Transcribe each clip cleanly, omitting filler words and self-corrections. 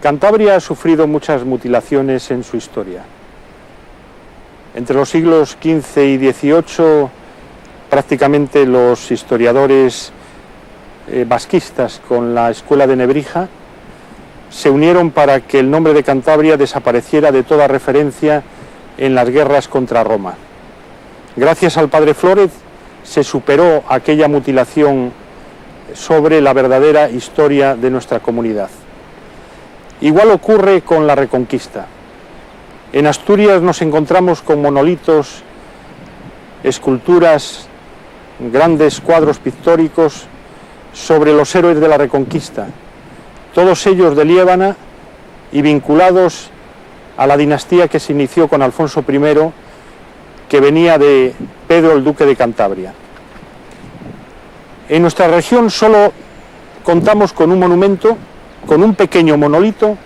Cantabria ha sufrido muchas mutilaciones en su historia. Entre los siglos XV y XVIII, prácticamente los historiadores basquistas con la escuela de Nebrija se unieron para que el nombre de Cantabria desapareciera de toda referencia en las guerras contra Roma. Gracias al padre Flórez se superó aquella mutilación sobre la verdadera historia de nuestra comunidad. Igual ocurre con la Reconquista. En Asturias nos encontramos con monolitos, esculturas, grandes cuadros pictóricos sobre los héroes de la Reconquista, todos ellos de Liébana y vinculados a la dinastía que se inició con Alfonso I, que venía de Pedro el Duque de Cantabria. En nuestra región solo contamos con un monumento, con un pequeño monolito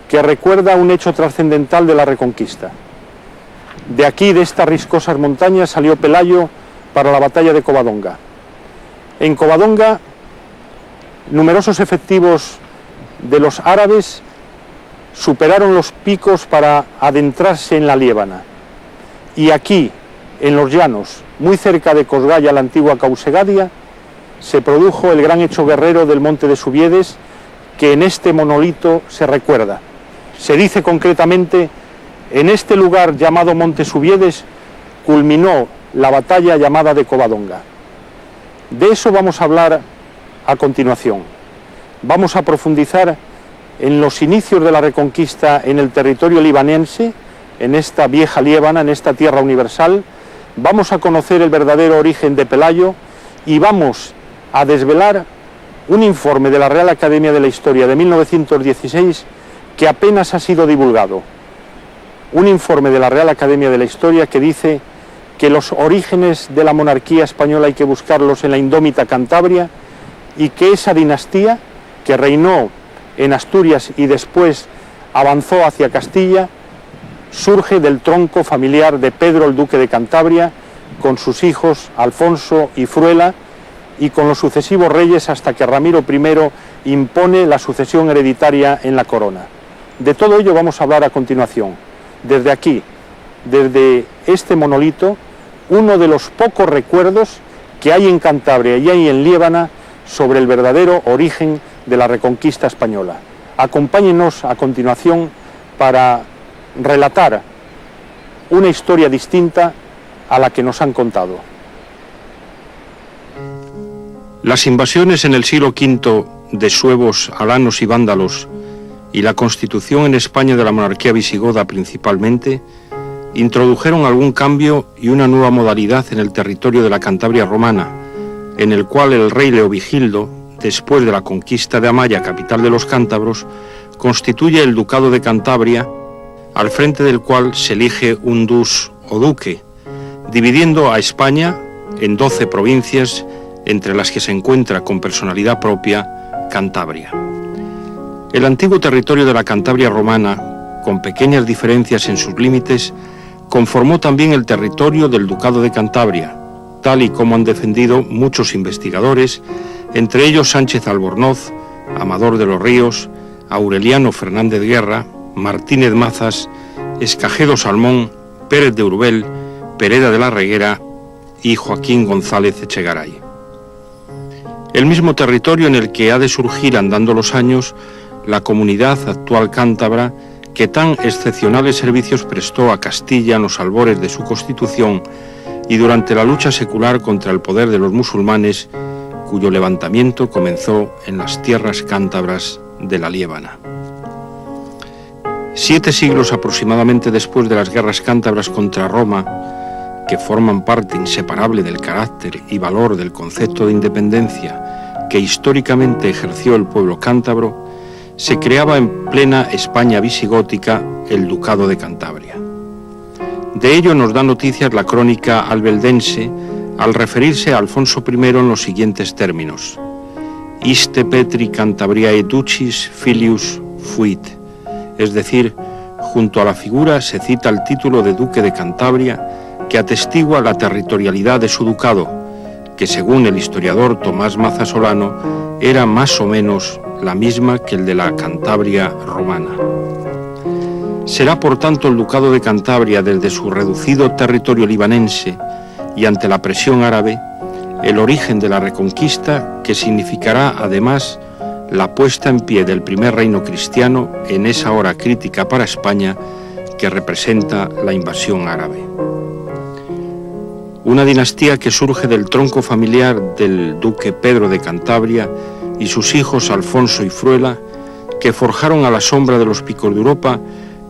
que recuerda un hecho trascendental de la Reconquista. De aquí, de estas riscosas montañas, salió Pelayo para la batalla de Covadonga. En Covadonga, numerosos efectivos de los árabes superaron los picos para adentrarse en la Liébana. Y aquí, en los llanos, muy cerca de Cosgaya, la antigua Causegadia, se produjo el gran hecho guerrero del Monte de Subiedes, que en este monolito se recuerda. Se dice concretamente, en este lugar llamado Monte Subiedes, culminó la batalla llamada de Covadonga. De eso vamos a hablar a continuación. Vamos a profundizar en los inicios de la Reconquista en el territorio libanense, en esta vieja Liébana, en esta tierra universal. Vamos a conocer el verdadero origen de Pelayo y vamos a desvelar un informe de la Real Academia de la Historia de 1916 que apenas ha sido divulgado. Un informe de la Real Academia de la Historia que dice que los orígenes de la monarquía española hay que buscarlos en la indómita Cantabria y que esa dinastía que reinó en Asturias y después avanzó hacia Castilla surge del tronco familiar de Pedro el Duque de Cantabria con sus hijos Alfonso y Fruela y con los sucesivos reyes hasta que Ramiro I impone la sucesión hereditaria en la corona. De todo ello vamos a hablar a continuación. Desde aquí, desde este monolito, uno de los pocos recuerdos que hay en Cantabria y hay en Liébana sobre el verdadero origen de la Reconquista española. Acompáñenos a continuación para relatar una historia distinta a la que nos han contado. Las invasiones en el siglo V de suevos, alanos y vándalos y la constitución en España de la monarquía visigoda principalmente introdujeron algún cambio y una nueva modalidad en el territorio de la Cantabria romana, en el cual el rey Leovigildo, después de la conquista de Amaya, capital de los cántabros, constituye el ducado de Cantabria, al frente del cual se elige un dus o duque, dividiendo a España en 12 provincias, entre las que se encuentra con personalidad propia Cantabria. El antiguo territorio de la Cantabria romana, con pequeñas diferencias en sus límites, conformó también el territorio del Ducado de Cantabria, tal y como han defendido muchos investigadores, entre ellos Sánchez Albornoz, Amador de los Ríos, Aureliano Fernández Guerra, Martínez Mazas, Escajedo Salmón, Pérez de Urbel, Pereda de la Reguera y Joaquín González Echegaray. El mismo territorio en el que ha de surgir andando los años la comunidad actual cántabra que tan excepcionales servicios prestó a Castilla en los albores de su constitución y durante la lucha secular contra el poder de los musulmanes, cuyo levantamiento comenzó en las tierras cántabras de la Liébana. 7 siglos aproximadamente después de las guerras cántabras contra Roma, que forman parte inseparable del carácter y valor del concepto de independencia que históricamente ejerció el pueblo cántabro, se creaba en plena España visigótica el Ducado de Cantabria. De ello nos da noticias la crónica albeldense al referirse a Alfonso I en los siguientes términos: Iste Petri Cantabriae Ducis Filius fuit, es decir, junto a la figura se cita el título de Duque de Cantabria que atestigua la territorialidad de su ducado, que según el historiador Tomás Maza Solano era más o menos la misma que el de la Cantabria romana. Será por tanto el Ducado de Cantabria, desde su reducido territorio libanense y ante la presión árabe, el origen de la Reconquista, que significará además la puesta en pie del primer reino cristiano en esa hora crítica para España que representa la invasión árabe. Una dinastía que surge del tronco familiar del duque Pedro de Cantabria y sus hijos Alfonso y Fruela, que forjaron a la sombra de los picos de Europa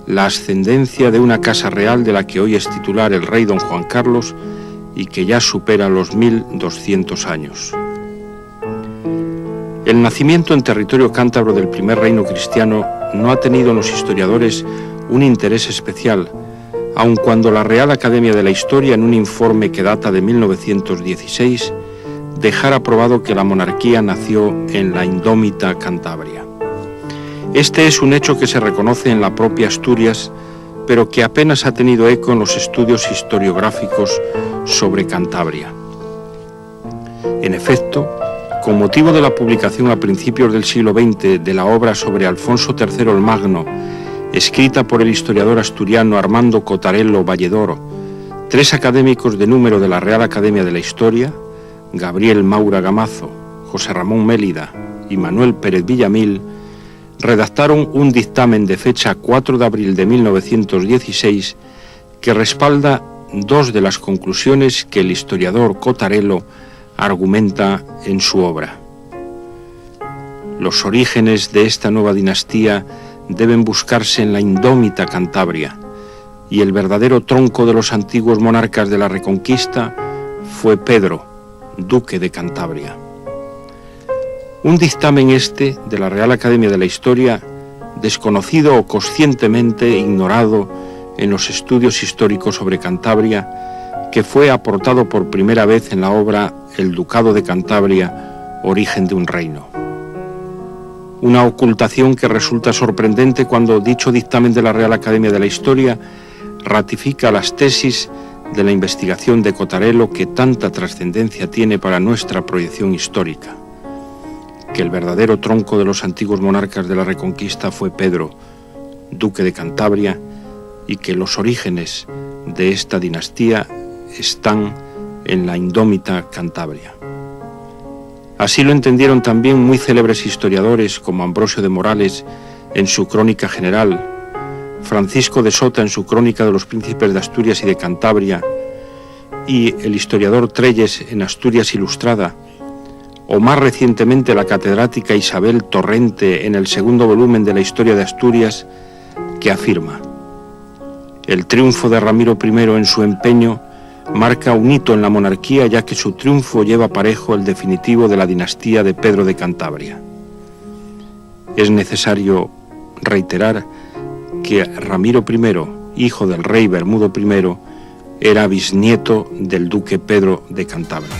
la ascendencia de una casa real de la que hoy es titular el rey don Juan Carlos y que ya supera los 1200 años. El nacimiento en territorio cántabro del primer reino cristiano no ha tenido en los historiadores un interés especial, aun cuando la Real Academia de la Historia, en un informe que data de 1916, dejara probado que la monarquía nació en la indómita Cantabria. Este es un hecho que se reconoce en la propia Asturias, pero que apenas ha tenido eco en los estudios historiográficos sobre Cantabria. En efecto, con motivo de la publicación a principios del siglo XX de la obra sobre Alfonso III el Magno, escrita por el historiador asturiano Armando Cotarello Valledoro, 3 académicos de número de la Real Academia de la Historia, Gabriel Maura Gamazo, José Ramón Mélida y Manuel Pérez Villamil, redactaron un dictamen de fecha 4 de abril de 1916 que respalda 2 de las conclusiones que el historiador Cotarello argumenta en su obra. Los orígenes de esta nueva dinastía deben buscarse en la indómita Cantabria, y el verdadero tronco de los antiguos monarcas de la Reconquista fue Pedro, duque de Cantabria. Un dictamen de la Real Academia de la Historia, desconocido o conscientemente ignorado en los estudios históricos sobre Cantabria, que fue aportado por primera vez en la obra El Ducado de Cantabria, origen de un reino. Una ocultación que resulta sorprendente cuando dicho dictamen de la Real Academia de la Historia ratifica las tesis de la investigación de Cotarello que tanta trascendencia tiene para nuestra proyección histórica, que el verdadero tronco de los antiguos monarcas de la Reconquista fue Pedro, duque de Cantabria, y que los orígenes de esta dinastía están en la indómita Cantabria. Así lo entendieron también muy célebres historiadores como Ambrosio de Morales en su Crónica General, Francisco de Sota en su Crónica de los Príncipes de Asturias y de Cantabria, y el historiador Trelles en Asturias Ilustrada, o más recientemente la catedrática Isabel Torrente en el 2º volumen de la Historia de Asturias, que afirma: el triunfo de Ramiro I en su empeño marca un hito en la monarquía, ya que su triunfo lleva parejo el definitivo de la dinastía de Pedro de Cantabria. Es necesario reiterar que Ramiro I, hijo del rey Bermudo I, era bisnieto del duque Pedro de Cantabria.